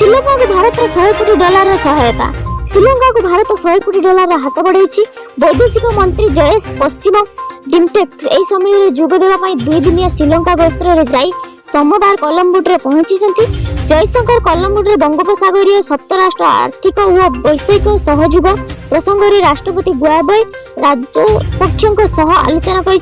श्रीलंका को भारत 100 कोटी डॉलर सहायता। श्रीलंका को भारत 100 कोटी डॉलर हाथ बढ़ाई। वैदेशिक मंत्री जयेश पश्चिम डिमटेक यह सम्मेलन में जोग देवा 2 दिनिया श्रीलंका गस्तर जाई सोमवार कोलंबोरे पहुंची। जयशंकर कोलंबोरे बंगोपसागरीय सप्तराष्ट्र आर्थिक और वैश्विक सहयोग प्रसंग में राष्ट्रपति गोताबाय राजपक्षों सह आलोचना कर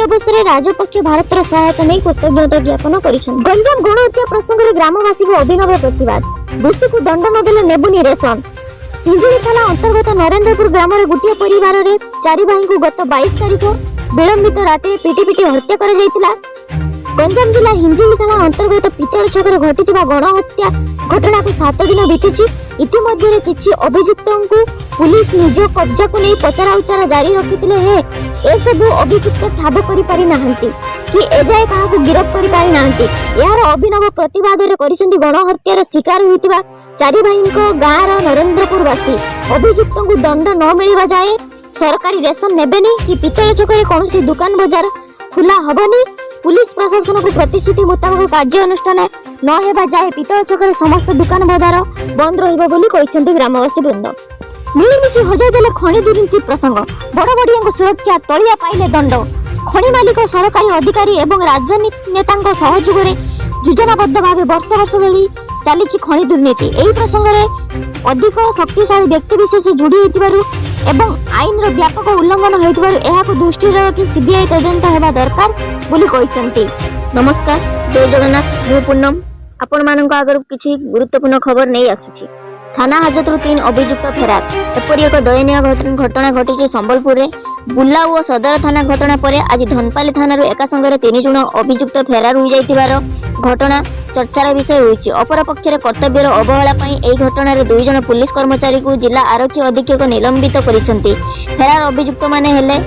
अवसर में राजपक्ष भारत सहायता नहीं कृतज्ञता ज्ञापन कर। गंजाम गण हत्या प्रसंग में ग्रामवासी को अभिनव प्रतिवाद। दोषी को दंड नदेले नेबुनी रेशन। हिंजिली थाना अंतर्गत नरेंद्रपुर ग्राम में गोटे परिवार में 4 भाई को गत 22 तारिख विलंबित राति पिटी हत्या कर जायतिला। गंजाम जिला हिंजिली थाना अंतर्गत पितल छकरे घटिथिबा गणहत्या घटना को 7 दिन बीती। इतिमध्य किसी अभियुक्तों को पुलिस निज कब्जा को नहीं पचरा उचरा जारी रखिथिले हे एसबु अभियुक्त ठाब करि पारि नाहंती कि एजाए काहाकु गिरफ करि पारि नाहंती। यार अभिनव प्रतिवाद रे करिसेंती गणहत्यार शिकार होइतिबा 4 भाईको गाँर नरेंद्रपुर वासी। अभियुक्तों को दंड न मिलिबा जाए सरकारी रेशन नेबेनी कि पितल छकरे कोनोसी दुकान बाजार खुला हबनी। पुलिस प्रशासन को प्रतिश्रुति मुताबिक कार्यानुष्ठान न हेबा जाए पितल छकरे समस्त दुकान बाजार बंद रहिबो बोली कहिसेंती ग्रामवासी वृंद। मिलिमिशि हजाई देले खଣି दुर्नीति प्रसंग। बड़ बड़िया सुरक्षा तलिया पाइले दंड। खଣି मालिक सरकारी अधिकारी एवं राजनीति नेतांको सहयोग में योजनाबद्ध भाव वर्ष वर्ष धरी चली खଣି दुर्नीति। यही प्रसंग में अधिक शक्तिशाली व्यक्तिविशेष जोड़ी होइतिबारु एवं आईन रो व्यापक उल्लंघन होइतिबारु एहाको दृष्टि रखी सीबीआई तदंत हेबा दरकार बोली कहिसेंती। नमस्कार, जय जगन्नाथ। मु पूनम आपण मानक आगर किछि गुरुत्वपूर्ण खबर नहीं आसुछि। थाना हाजतरू 3 अभियुक्त फेरार। एपरी एक दयनीय घटना घटी संबलपुर में बुला और सदर थाना घटना पर आज धनपाली थाना एका संगे 3 जन अभियुक्त फेरार हो जाइतिबार घटना चर्चार विषय होइछि। अपर पक्षरे कर्तव्यर अवहेला एही घटना 2 जन पुलिस कर्मचारी को जिला आरक्षी अधीक्षक निलंबित करिसेंती। फेरार अभियुक्त माने हेले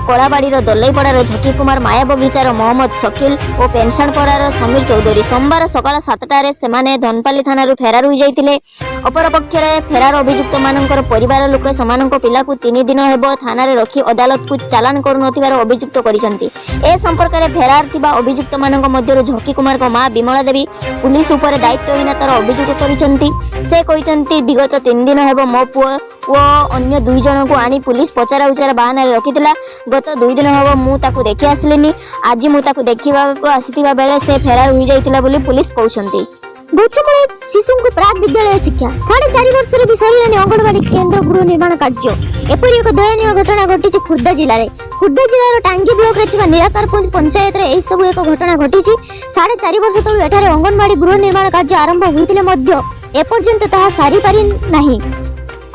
कलाबाड़ी दलईपड़ार झकी कुमार, माया बगीचार मोहम्मद शकील और पेंशनपड़ार समीर चौधरी। सोमवार सकाल 7टारे सेमाने धनपाली थाना फेरार हो जाइतिले। अपर पक्षरे फेरार अभियुक्त मानकर परिवार लोक समानक पिला को 3 दिन हेबो थाना रे रखी अदालत को चालान करू नथिबार अभियुक्त करिसेंती। ए संपर्क में फेरार थिबा अभियुक्त मानक मध्यरु झकी कुमार को मां विमला देवी पुलिस उपर दायित्वहीनतार अभियोग करिसेंती। से कहिसेंती विगत 3 दिन हेबो मो पुओ वो अन्य 2 जन को आनी पुलिस पचरा उचरा बाहन रखिथिला। गत 2 दिन हम मु ताकु देखि आसलिनी। आज मु ताकु देखिबा को आसीथिबा बेले से फेरार होई जाइतिला बोली पुलिस कहउछंती। गोचमळे शिशु को प्राक विद्यालय शिक्षा 4.5 वर्ष रे बिसरिलानी अंगनवाड़ी केंद्र गृह निर्माण कार्य। एपरी एक दयनीय घटना घटी खुर्दा जिले में। खुर्दा जिलार टांगी ब्लॉक रे थिबा निराकारपुर पंचायत रे एही सब एक घटना घटी। 4.5 वर्ष तळु एठारे अंगनवाड़ी गृह निर्माण कार्य आरंभ होइतिले मध्य एपर्यंत ताहा सारी पारि नाही।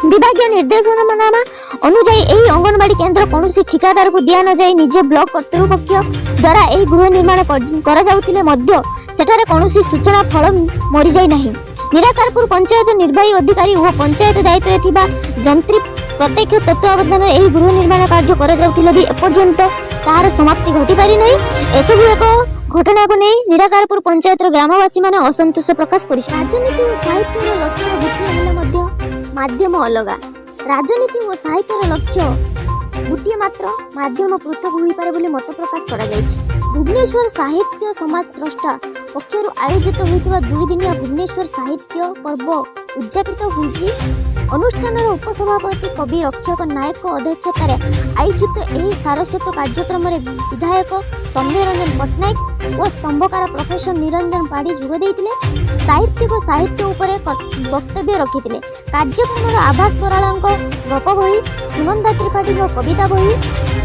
विभागीय निर्देशनामा अनुसार यही अंगनवाड़ी केंद्र कौन ठिकादार को दिया न जाए निजे ब्लॉक कर्तृपक्ष द्वारा यही गृह निर्माण कौन सूचना फल मरी जाए नहीं। निराकारपुर पंचायत निर्वाही अधिकारी और पंचायत दायित्व जंत्री प्रत्यक्ष तत्वावधान यही गृह निर्माण कार्य एपर्यंत तार समाप्ति घटी पारि नहीं। एसबू एक घटना को नहीं निराकारपुर पंचायत ग्रामवासी माने असंतोष प्रकाश कर। राजनीति और साहित्य लक्ष्य गोटे माध्यम अलगा। राजनीति और साहित्यर लक्ष्य गोटे मात्र माध्यम पृथक हो पारे बोली मत प्रकाश करा जायछि। भुवनेश्वर साहित्य समाज स्रष्टा पक्षर आयोजित होइतिबा 2 दिनिया भुवनेश्वर साहित्य पर्व उद्यापित होइछि। अनुष्ठान उपसभापति कवि रक्षक नायक अध्यक्षतार आयोजित एही सारस्वत कार्यक्रम में विधायक सौम्य रंजन पट्टनायक और स्तंभकार प्रोफेसर निरंजन पाढ़ी जोग देइतिले। साहित्यिक साहित्य उपरे वक्तव्य रखिथिले। कार्यक्रम आभास बरालांक गप बही, सुनंदा त्रिपाठी कविता बही,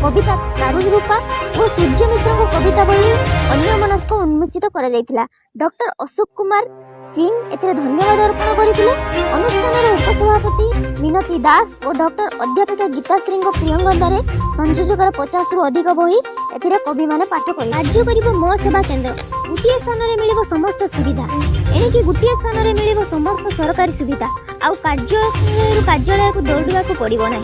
कविता कारुरूपा और सूर्य मिश्र कविता बही अन्यमनस्क उन्मोचित करा जायतिला। डॉक्टर अशोक कुमार सिंह एथिरे धन्यवाद अर्पण करथिले। अनुष्ठान उपसभापति मिनती दास और डॉक्टर अध्यापिका गीताश्री प्रियंगदारे संयोजकर 50 रु अधिक बही एथिरे कवि माने पाठ करि राज्य करिबो मो सेवा केंद्र। गोटे स्थान में मिलिबो समस्त सुविधा। एणिकी गोटे स्थान में मिलिबो समस्त सरकारी सुविधा। आउ कार्यालय को दौड़वा को पड़िबो नाही।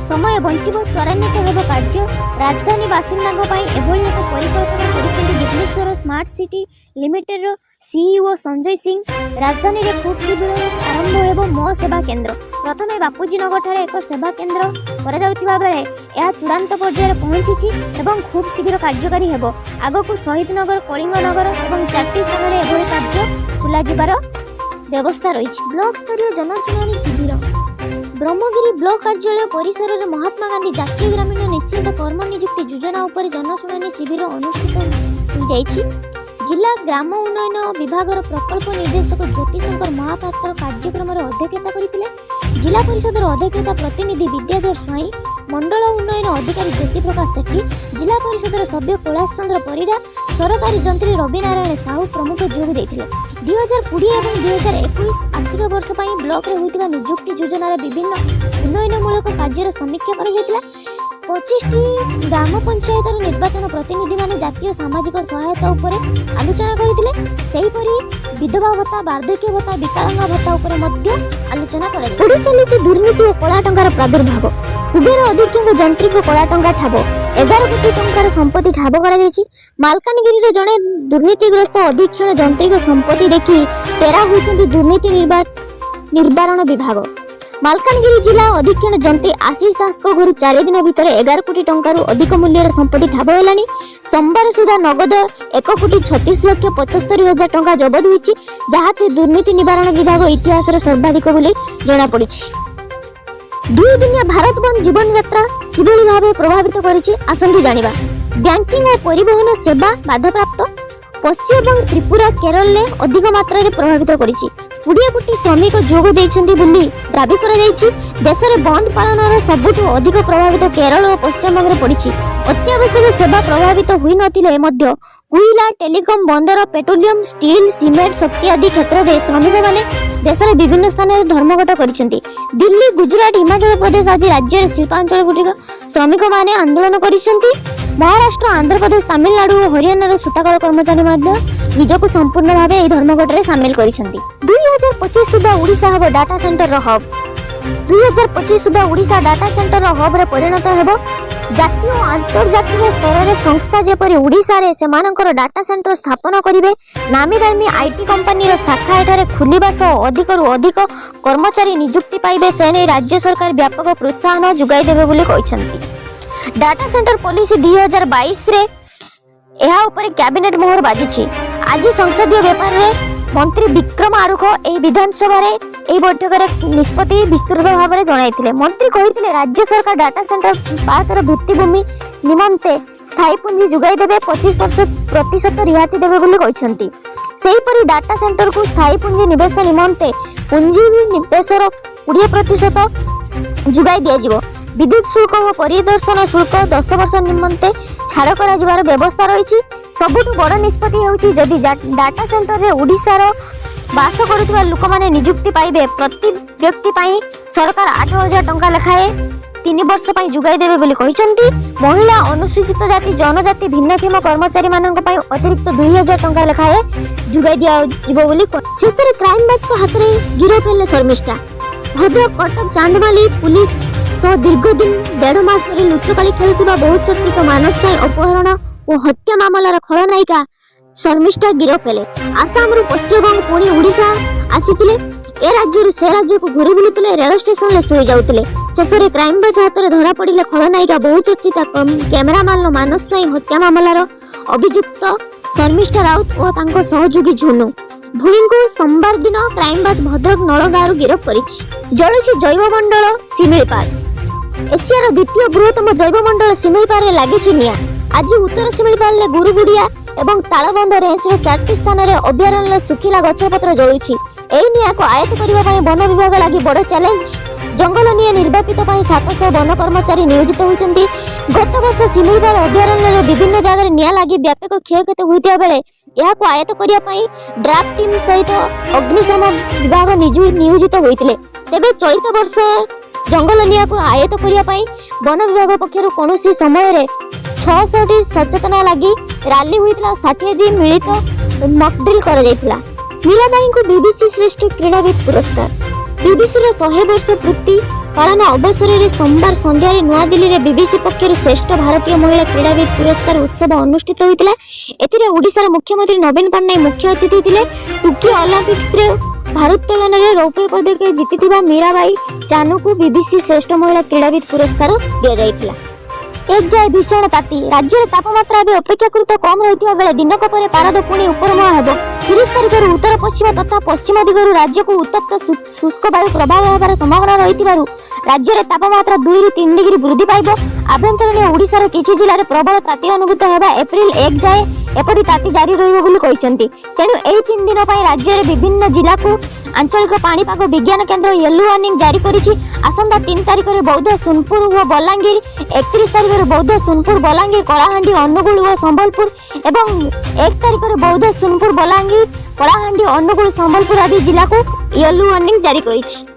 समय बंचिबो, त्वरान्वित हेबो कार्य। राजधानी बासिंदांग पई एभली एक परिकल्पना करिसेंती Bhubaneswar smart city limited CEO Sanjay Singh. राजधानी रे खूब शीघ्र आरंभ हेबो मो सेवा केंद्र। प्रथमे बापूजी नगर ठारे एक सेवा केंद्र करा जाउथिबा बेले यह चूड़ांत पर्यायर पहुंची एवं खूब शीघ्र कार्यकारी हेबो। आगो को शहीद नगर, कलिंग नगर एवं 4टी स्थान रे एभली कार्य खुला जिबार व्यवस्था रही। ब्लॉक स्तरीय जनशुणाणी शिविर ब्रह्मगिरी ब्लॉक कार्यालय परिसर में महात्मा गांधी जातीय ग्रामीण निश्चित कर्म नियुक्ति योजना उपर जनशुणाणी शिविर अनुष्ठित हो जाइछि। जिला ग्राम उन्नयन विभाग प्रकल्प निर्देशक ज्योतिशंकर महापात्र कार्यक्रम अध्यक्षता करथिले। जिला परिषद अध्यक्षता प्रतिनिधि विद्याधर स्वाई, मंडल उन्नयन अधिकारी ज्योति प्रकाश सेठी, जिला परिषद सभ्य कैलाश चंद्र परिडा, सरकारी जंत्री रवि नारायण साहू प्रमुख जोग देथिले। 2020 एवं 2021 आर्थिक वर्ष पर ब्लॉक रे होइतिबा नियुक्ति योजनार विभिन्न उन्नयनमूलक कार्यर समीक्षा करा जायतिला। 25टी ग्राम पंचायत निर्वाचन प्रतिनिधि माने जातीय सामाजिक सहायता उपरे आलोचना करथिले। सेहीपरि विधवा भत्ता, वार्धक्य भत्ता, विकलांग भत्ता उपरे मध्य आलोचना कराई। पुढे चलीछि दुर्नीति और कला टंकार प्रादुर्भाव। कुबेर अधीक्षक जंत्रिक कला टंका ठाब 11 कोटी टंकार संपत्ति ठाब करा जायछि। मालकानगिरी रे जणे दुर्नीतिग्रस्त अधीक्षक जंत्रिक संपत्ति देखि तेरा होइछन्ति दुर्नीति निवारण विभाग। मालकानगिरी जिला अधीक्षक जंत्री आशीष दास को घर 4 दिन भितर 11 कोटी टंकार अधिक मूल्यर संपत्ति ठाब हेलानी। सोमवार सुधा नगद 1 कोटी 36 लाख 75 हजार टंका जबत होइछि, जहाते दुर्नीति निवारण विभाग इतिहास सर्वाधिक बोली जना पड़िछि। 2 दिनिया भारत बंद जीवन यात्रा किभଳି भावे प्रभावित करिछि आसंतु जानिबा। बैंकिंग और परिवहन सेवा बाधाप्राप्त। पश्चिम एवं त्रिपुरा केरल ने अधिक मात्रा प्रभावित करिछि। 20 कोटी श्रमिक जोग देइछन्ति बोली दाबी करा जायछि। देश में बंद पालनर सबुठु अधिक प्रभावित केरल और पश्चिम बंग पड़िछि। अत्यावश्यक सेवा प्रभावित हुई नथिले मध्य कोयला, टेलीकॉम, बंदर, पेट्रोलियम, स्टील, सीमेंट, शक्ति आदि क्षेत्र में श्रमिक माने देश में विभिन्न स्थान में धर्मघट करिसेंति। दिल्ली, गुजरात, हिमाचल प्रदेश आदि राज्य सीमांचल गुटिक श्रमिक माने आंदोलन करिसेंति। महाराष्ट्र, आंध्र प्रदेश, तमिलनाडु और हरियाणा सूताकल कर्मचारी निजक संपूर्ण भाव यह धर्मघट में सामिल करिसेंति। 2025 सुधा Odisha hub data centre hub. 2025 सुधा ओडिशा डाटा सेंटर हब रे परिणत हेबो। जातीय और अंतर्जातीय स्तर में संस्था जेपरि ओडिशा रे सेमानकर डाटा सेंटर स्थापन करिवे। नामी दामी आईटी कंपनी रो शाखा एठारे खुलिबा सह अधिक रु अधिक कर्मचारी नियुक्ति पाइबे से नै राज्य सरकार व्यापक प्रोत्साहन जुगाई देबे बोली कहिसंती। डाटा सेंटर पॉलिसी 2022 रे एहा ऊपर कैबिनेट मोहर बाजिछि। आज संसदीय व्यापार रे मंत्री विक्रम आरुख एही विधानसभा रे एही बैठक रे निष्पत्ति विस्तृत भाव में जणाइथिले। मंत्री कहिथिले राज्य सरकार डाटा सेंटर पार्कर भित्तिभूमि निमंते स्थायी पूंजी जुगाई देबे 25% रिहाती देबे बोली कहिसंती। सेहीपरि डाटा सेंटर को स्थायी पूंजी निवेश निमंते पूंजी निवेशर 20% जुगाई दिया जिवो। विद्युत शुल्क और परिदर्शन शुल्क 10 वर्ष निमंते छाड़ करा जिवार व्यवस्था रही। सबुठु बड़ निष्पत्ति हेउची जदि डाटा सेंटर रे ओडिसा रो बास करुवा लोक माने नियुक्ति पाइबे। प्रति व्यक्ति पाई सरकार 8,000 टंका लेखाए 3 वर्ष पाई जुगाई देबे बोली कहिसंती। महिला, अनुसूचित जाति, जनजाति, भिन्नक्षम कर्मचारी मानक पाई अतिरिक्त 2,000 टंका लेखाए जुगाई दिया जिवो बोली। शेष रे क्राइम ब्रांच को हाथ रे गिरफ हेले शर्मिष्ठा। भद्रक, कटक, चांदमाली पुलिस सह दीर्घ दिन 1.5 मास धरी लुचकाली खेलुथिबा बहुचर्चित मानस अपहरण और हत्या मामलार खलनायिका शर्मिष्ठा गिरफ हेले। आसाम रु पश्चिमबंग पुणी ओडिशा आसीथिले। ए राज्य से राज्य को घुरी बुलुथिले, रेल स्टेशन ले सोई जाउथिले। शेष रे क्राइम ब्रांच हाथ रे धरा पड़िले खलनायिका बहुचर्चित कैमरामैन मानस हत्या मामलार अभियुक्त शर्मिष्ठा राउत और तांको सहयोगी झुनु भूई को सोमवार दिन क्राइम ब्रांच भद्रक नलगाँव गिरफ करिछि। जळुछि जैवमंडल शिमिळपाल। एशियार द्वितीय बृहत्तम जैवमंडल शिमिळपाल रे लागिछि निया। आज उत्तर शिमिळपाल रे गुरुगुडिया एवं तालबंध रेंज रे 4टी स्थान रे अभयारण्य सुखिला गछपत्र जळुछि। एही निया को आयत करिबा पई वन विभाग लागि बड़ चैलेंज। जंगल निया निर्वापित पई 700 वन कर्मचारी नियोजित होइछन्ति। गत वर्ष शिमिळपाल अभयारण्य रे विभिन्न जगह रे निया लागि व्यापक क्षयक्षति होइतिया बेले यह को आयत करिया पई ड्राफ्ट टीम सहित अग्निशम विभाग नियोजित होइतिले। तेबे चलित वर्ष जंगल निया को आयत करिया पई वन विभाग पक्षरु कोनोसी समय रे 600 सचेतना लगी रैली होइतिला। 60 दिन मिलित मॉक ड्रिल करा जायतिला। मीराबाई को बीबीसी श्रेष्ठ क्रीड़ाविद पुरस्कार। बीबीसी रो 100 वर्ष पूर्ति पालन अवसर में सोमवार संध्या नवा दिल्ली रे बीबीसी पक्षर श्रेष्ठ भारतीय महिला क्रीड़ाविद पुरस्कार उत्सव अनुष्ठित होइतिला। एथिरे ओडिशा मुख्यमंत्री नवीन पट्टनायक मुख्य अतिथि थिले। टोकियो ओलंपिक्स रे भारोत्तोलन में रौप्य पदक जीतिथिबा मीराबाई चानू को बीबीसी श्रेष्ठ महिला क्रीड़ाविद पुरस्कार दिया जायतिला। एक जाए भीषण ताती। राज्य तापमात्रा अपेक्षाकृत कम रही दिनक पर पारद पुणी उपरमुआ हेब। तीस तारिख उत्तर पश्चिम तथा पश्चिम दिगरू राज्य को उत्तप्त शुष्क वायु प्रभाव होबार संभावना रही राज्य में तापमात्रा 2 ରୁ 3 डिग्री वृद्धि पाइब। आभ्यंतरीण ओडिशार किछि जिले में प्रबल ताती अनुभूत होगा एप्रिल 1 जाए एपरि ताती जारी रही तेणु यही 3 दिन राज्य में विभिन्न जिला को आंचलिक पाणीपाग विज्ञान केन्द्र येलो वार्निंग जारी करिछि। आसंता 3 तारिख में बौद्ध सोनपुर और बलांगीर, 31 तारिख में बौद्ध सोनपुर बलांगीर कलाहांडी अनुगुल और संबलपुर एवं 1 तारिख में बौद्ध सोनपुर बलांगीर कलाहांडी अनुगुल संबलपुर आदि जिला को येलो वार्निंग जारी करिछि।